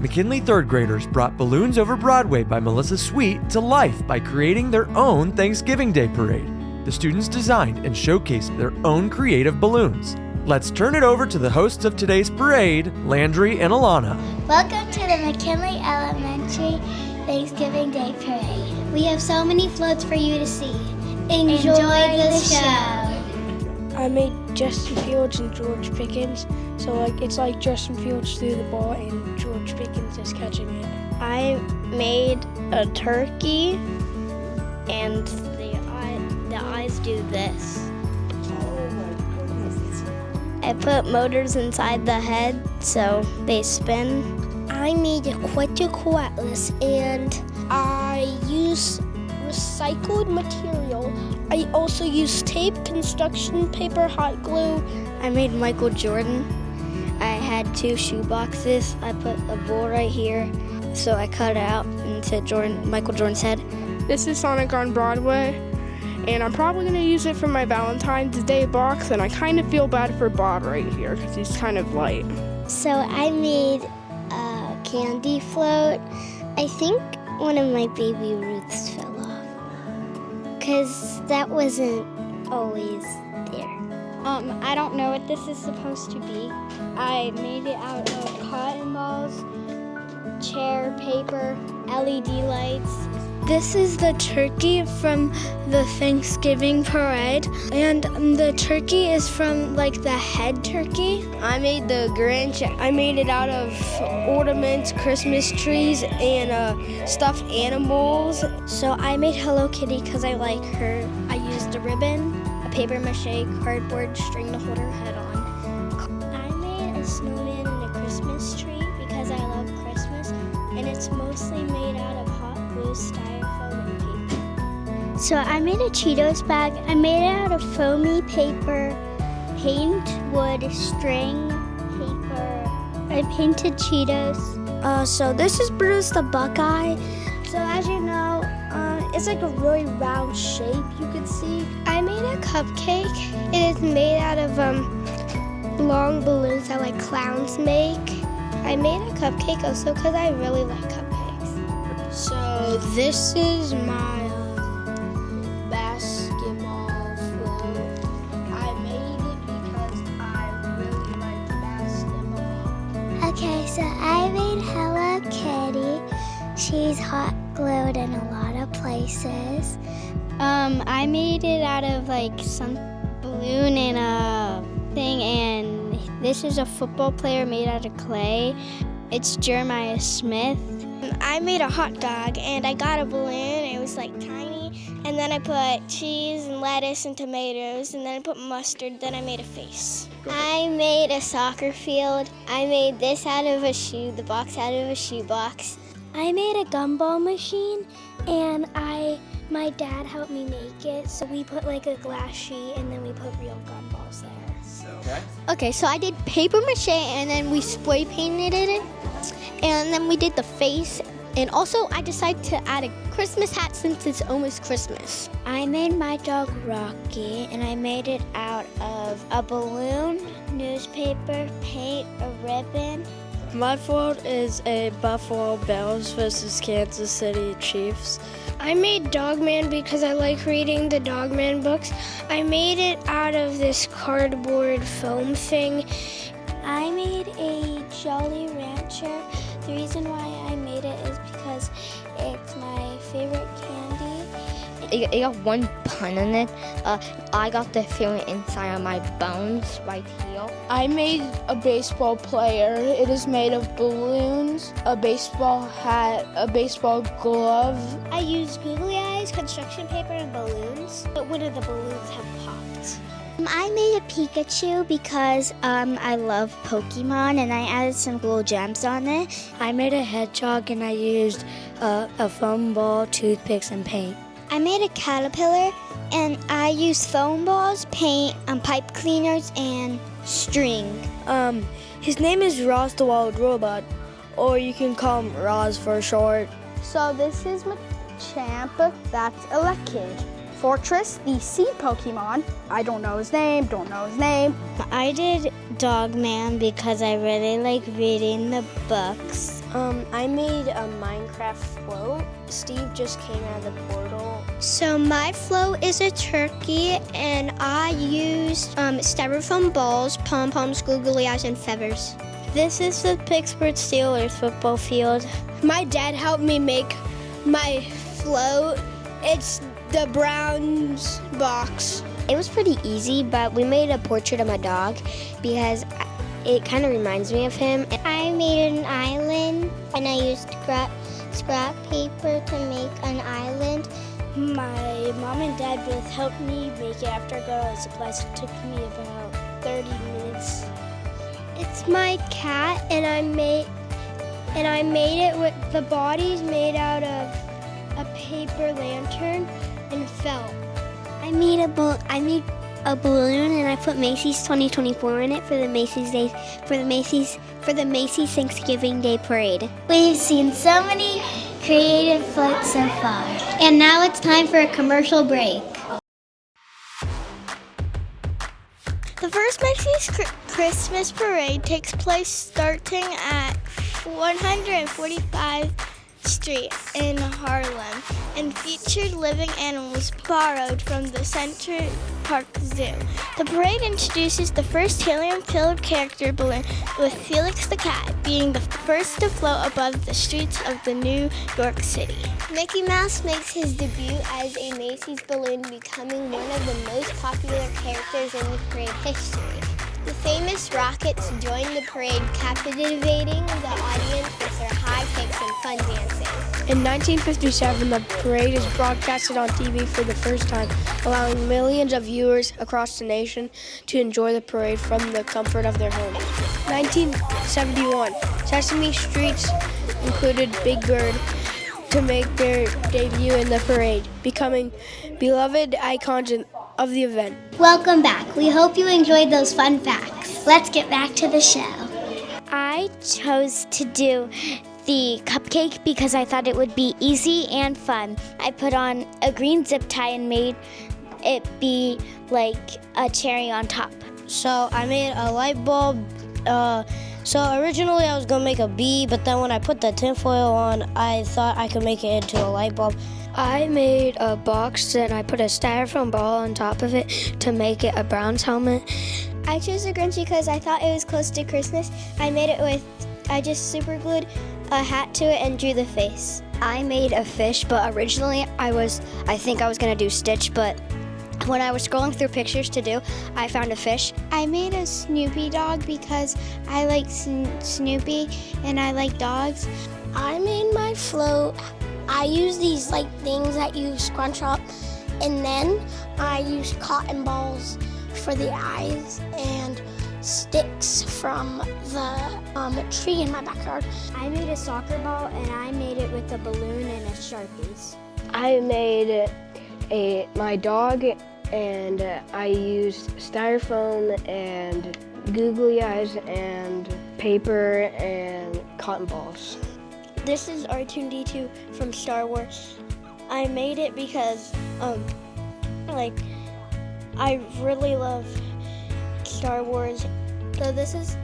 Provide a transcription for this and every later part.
McKinley third graders brought Balloons Over Broadway by Melissa Sweet to life by creating their own Thanksgiving Day parade. The students designed and showcased their own creative balloons. Let's turn it over to the hosts of today's parade, Landry and Alana. Welcome to the McKinley Elementary Thanksgiving Day Parade. We have so many floats for you to see. Enjoy the show. I made Justin Fields and George Pickens. So it's like Justin Fields threw the ball and George Pickens is catching it. I made a turkey and the eyes do this. Oh my goodness. I put motors inside the head so they spin. I made a Quetzalcoatlus and I use recycled material. I also use tape, construction paper, hot glue. I made Michael Jordan. I had 2 shoe boxes. I put a bowl right here, so I cut it out into Michael Jordan's head. This is Sonic on Broadway, and I'm probably going to use it for my Valentine's Day box, and I kind of feel bad for Bob right here because he's kind of light. So I made a candy float. I think one of my Baby Ruths fell off because that wasn't always there. I don't know what this is supposed to be. I made it out of cotton balls, chair paper, LED lights. This is the turkey from the Thanksgiving parade, and the turkey is from like the head turkey. I made the Grinch. I made it out of ornaments, Christmas trees, and stuffed animals. So I made Hello Kitty because I like her. I used a ribbon, a paper mache cardboard string to hold her head on. I made a snowman and a Christmas tree because I love Christmas, and it's mostly made out of hot glue, styrofoam, and paper. So I made a Cheetos bag. I made it out of foamy paper, paint, wood, string, paper. I painted Cheetos. So this is Bruce the Buckeye. So as you know, it's like a really round shape you could see. I made a cupcake. It is made out of long balloons that like clowns make. I made a cupcake also because I really like cupcakes. So this is my basketball float. I made it because I really like basketball. Okay, so I made Hello Kitty. She's hot glued in a lot of places. I made it out of like some balloon and a thing, and this is a football player made out of clay. It's Jeremiah Smith. I made a hot dog, and I got a balloon. It was like tiny, and then I put cheese and lettuce and tomatoes, and then I put mustard. Then I made a face. I made a soccer field. I made this out of a shoe, the box out of a shoe box. I made a gumball machine, and my dad helped me make it. So we put like a glass sheet, and then we put real gumballs there. Okay, so I did paper mache and then we spray painted it, and then we did the face, and also I decided to add a Christmas hat since it's almost Christmas. I made my dog Rocky, and I made it out of a balloon, newspaper, paint, a ribbon. My float is a Buffalo Bills versus Kansas City Chiefs. I made Dogman because I like reading the Dogman books. I made it out of this cardboard foam thing. I made a Jolly Rancher. The reason why I made it is because it's my favorite candy. It got one pun in it. I got the feeling inside of my bones right here. I made a baseball player. It is made of balloons, a baseball hat, a baseball glove. I used googly eyes, construction paper, and balloons. But one of the balloons have popped. I made a Pikachu because I love Pokemon, and I added some glow gems on it. I made a hedgehog, and I used a foam ball, toothpicks, and paint. I made a caterpillar, and I used foam balls, paint, pipe cleaners, and string. His name is Roz the Wild Robot, or you can call him Roz for short. So this is Machamp, that's Elekid. Fortress, the sea Pokemon. I don't know his name. I did Dog Man because I really like reading the books. I made a Minecraft float. Steve just came out of the portal. So my float is a turkey, and I used styrofoam balls, pom-poms, googly eyes, and feathers. This is the Pittsburgh Steelers football field. My dad helped me make my float. It's the Browns box. It was pretty easy, but we made a portrait of my dog because it kind of reminds me of him. I made an island, and I used scrap paper to make an island. My mom and dad both helped me make it after I got all the supplies. It took me about 30 minutes. It's my cat, and I made it with the bodies made out of a paper lantern and felt. I made a balloon and I put Macy's 2024 in it for the Macy's Thanksgiving Day Parade. We've seen so many creative floats so far. And now it's time for a commercial break. The first Macy's Christmas parade takes place starting at 145th Street in Harlem and featured living animals borrowed from the Central Park Zoo. The parade introduces the first helium-filled character balloon, with Felix the cat being the first to float above the streets of the New York City. Mickey Mouse makes his debut as a Macy's balloon, becoming one of the most popular characters in the parade history. The famous Rockets join the parade, captivating the audience with their high kicks and fun dancing. In 1957, the parade is broadcasted on TV for the first time, allowing millions of viewers across the nation to enjoy the parade from the comfort of their homes. 1971, Sesame Street's included Big Bird to make their debut in the parade, becoming beloved icons of the event. Welcome back. We hope you enjoyed those fun facts. Let's get back to the show. I chose to do the cupcake because I thought it would be easy and fun. I put on a green zip tie and made it be like a cherry on top. So I made a light bulb. So originally I was going to make a bee, but then when I put the tinfoil on, I thought I could make it into a light bulb. I made a box and I put a styrofoam ball on top of it to make it a Browns helmet. I chose the Grinch because I thought it was close to Christmas. I just super glued a hat to it and drew the face. I made a fish, but originally I think I was going to do Stitch, but when I was scrolling through pictures to do, I found a fish. I made a Snoopy dog because I like Snoopy and I like dogs. I made my float. I use these things that you scrunch up, and then I use cotton balls for the eyes and sticks from the tree in my backyard. I made a soccer ball and I made it with a balloon and a Sharpies. I made my dog, and I used styrofoam and googly eyes and paper and cotton balls. This is R2-D2 from Star Wars. I made it because I really love Star Wars. So this is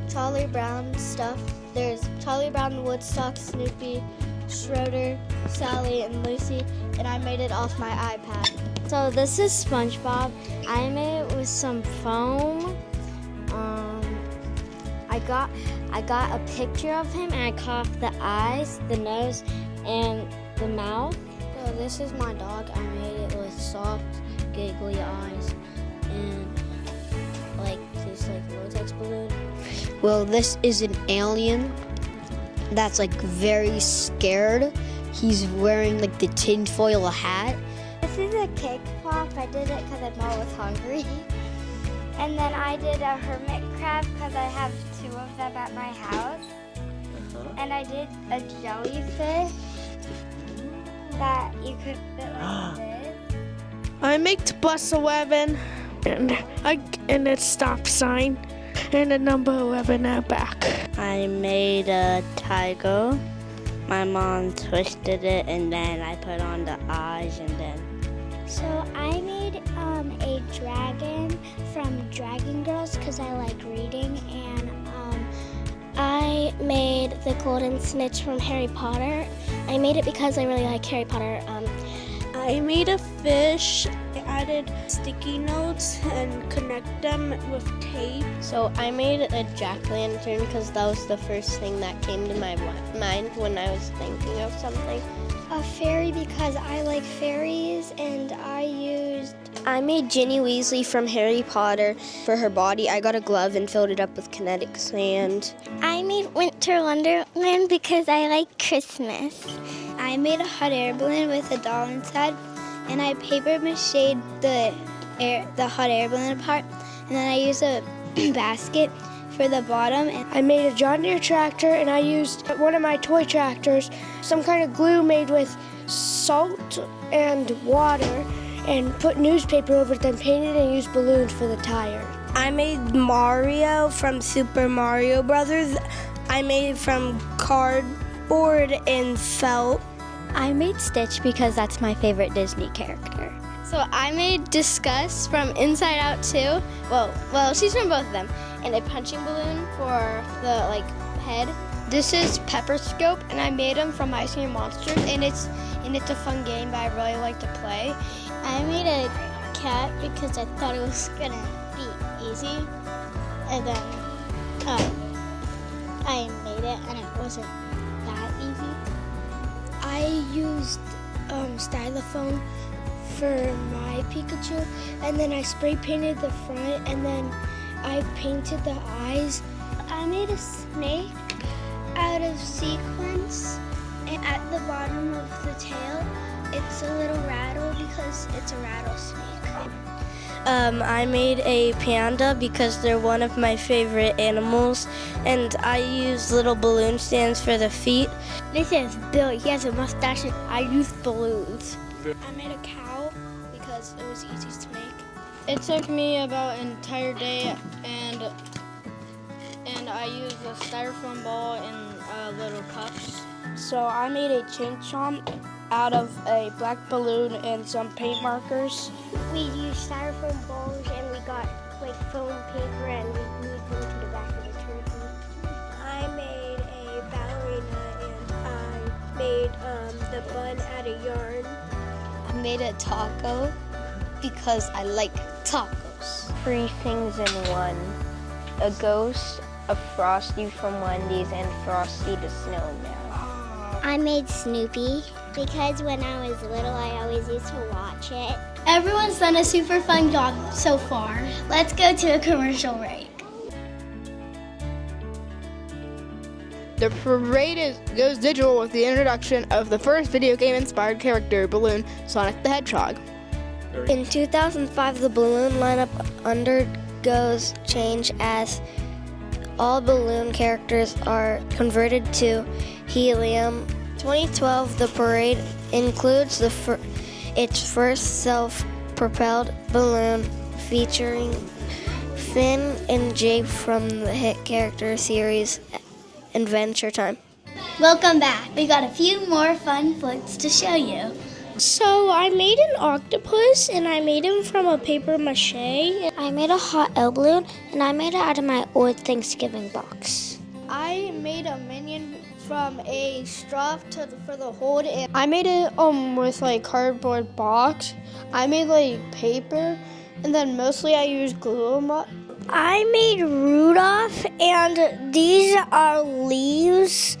Charlie Brown stuff. There's Charlie Brown, Woodstock, Snoopy, Schroeder, Sally, and Lucy, and I made it off my iPad. So this is SpongeBob. I made it with some foam. I got a picture of him and I carved the eyes, the nose, and the mouth. So this is my dog. I made it with soft, giggly eyes and this Rotex balloon. Well, this is an alien that's very scared. He's wearing the tinfoil hat. This is a cake pop. I did it because I'm always hungry. And then I did a hermit crab because I have 2 of them at my house. And I did a jellyfish that you could fit like this. I made bus 11 and a stop sign and a number 11 at back. I made a tiger. My mom twisted it and then I put on the eyes and then. So I made a dragon from Dragon Girls because I like reading, and I made the golden snitch from Harry Potter. I made it because I really like Harry Potter. I made a fish, I added sticky notes and connect them with tape. So I made a jack-o'-lantern because that was the first thing that came to my mind when I was thinking of something. A fairy because I like fairies, and I made Ginny Weasley from Harry Potter. For her body, I got a glove and filled it up with kinetic sand. I made Winter Wonderland because I like Christmas. I made a hot air balloon with a doll inside, and I paper machéd the hot air balloon apart, and then I used a basket for the bottom. And I made a John Deere tractor, and I used one of my toy tractors, some kind of glue made with salt and water, and put newspaper over it, then painted and used balloons for the tires. I made Mario from Super Mario Brothers. I made it from cardboard and felt. I made Stitch because that's my favorite Disney character. So I made Discuss from Inside Out 2. Well, she's from both of them. And a punching balloon for the head. This is Pepper Scope, and I made him from Ice Cream Monsters. And it's a fun game that I really like to play. I made a cat because I thought it was gonna be easy, and then I made it, and it wasn't that easy. I used styrofoam for my Pikachu, and then I spray painted the front, and then I painted the eyes. I made a snake out of sequins, and at the bottom of the tail, it's a little rattle because it's a rattlesnake. I made a panda because they're one of my favorite animals, and I use little balloon stands for the feet. This is Bill. He has a mustache, and I use balloons. I made a cow because it was easy to make. It took me about an entire day, and I used a styrofoam ball in little cups. So I made a chain chomp out of a black balloon and some paint markers. We used styrofoam balls, and we got foam paper, and we glued them to the back of the turkey. I made a ballerina, and I made the bun out of yarn. I made a taco because I like tacos. 3 things in one. A ghost, a Frosty from Wendy's, and Frosty the Snowman. I made Snoopy because when I was little, I always used to watch it. Everyone's done a super fun job so far. Let's go to a commercial break. The parade goes digital with the introduction of the first video game-inspired character, Balloon, Sonic the Hedgehog. In 2005, the balloon lineup undergoes change as all balloon characters are converted to helium. 2012, the parade includes its first self-propelled balloon featuring Finn and Jake from the hit character series Adventure Time. Welcome back. We got a few more fun flicks to show you. So I made an octopus, and I made him from a paper mache. I made a hot air balloon, and I made it out of my old Thanksgiving box. I made a minion from a straw for the hold. I made it with cardboard box. I made paper, and then mostly I used glue. I made Rudolph, and these are leaves,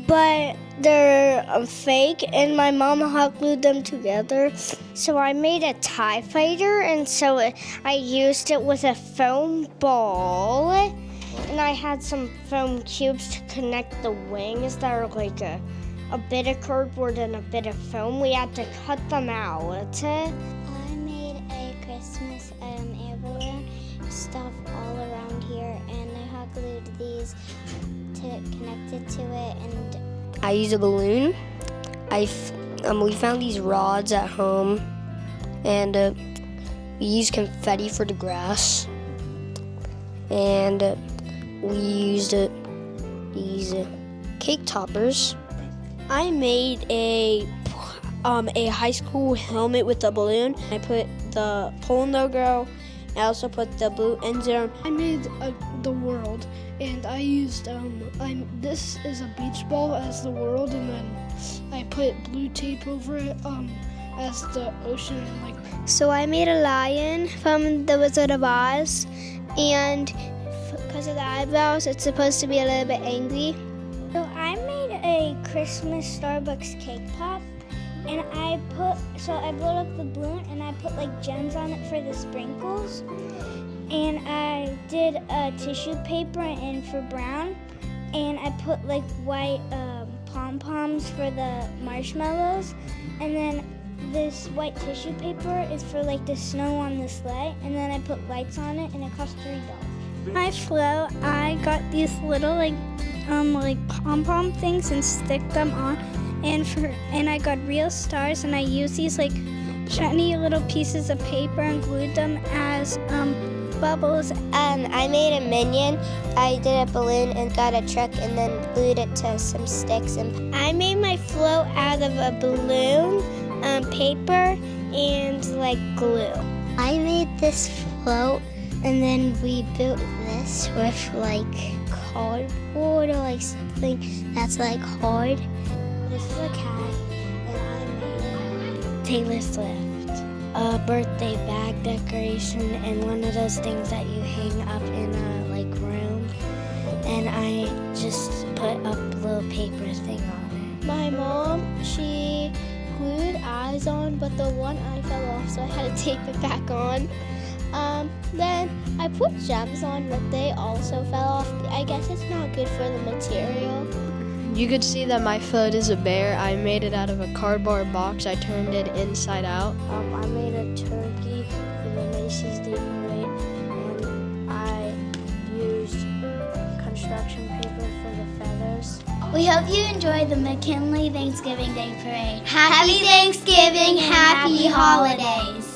but they're fake, and my mom hot glued them together. So I made a TIE fighter, and so I used it with a foam ball, and I had some foam cubes to connect the wings that are a bit of cardboard and a bit of foam. We had to cut them out. I made a Christmas air balloon stuff all around here, and I hot glued these to connect it to it. And I used a balloon. We found these rods at home, and we used confetti for the grass, and we used these cake toppers. I made a high school helmet with a balloon. I put the hole logo. I also put the blue ends there. I made the world, and I used this is a beach ball as the world, and then I put blue tape over it as the ocean. So I made a lion from The Wizard of Oz, and because of the eyebrows, it's supposed to be a little bit angry. So I made a Christmas Starbucks cake pop, and I blew up the balloon and I put like gems on it for the sprinkles, and I did a tissue paper in for brown, and I put like white pom-poms for the marshmallows, and then this white tissue paper is for like the snow on the sleigh, and then I put lights on it, and it cost $3. My flow, I got these little like pom-pom things and stick them on, and I got real stars, and I used these like shiny little pieces of paper and glued them as bubbles. I made a minion. I did a balloon and got a truck and then glued it to some sticks. And I made my float out of a balloon, paper, and like glue. I made this float, and then we built this with like cardboard or like something that's like hard. This is a cat, and I made Taylor Swift, a birthday bag decoration, and one of those things that you hang up in a like room. And I just put a little paper thing on it. My mom, she glued eyes on, but the one eye fell off, so I had to tape it back on. Then I put gems on, but they also fell off. I guess it's not good for the material. You could see that my foot is a bear. I made it out of a cardboard box. I turned it inside out. I made a turkey for the Macy's Day Parade, and I used construction paper for the feathers. We hope you enjoyed the McKinley Thanksgiving Day Parade. Happy Thanksgiving, happy holidays.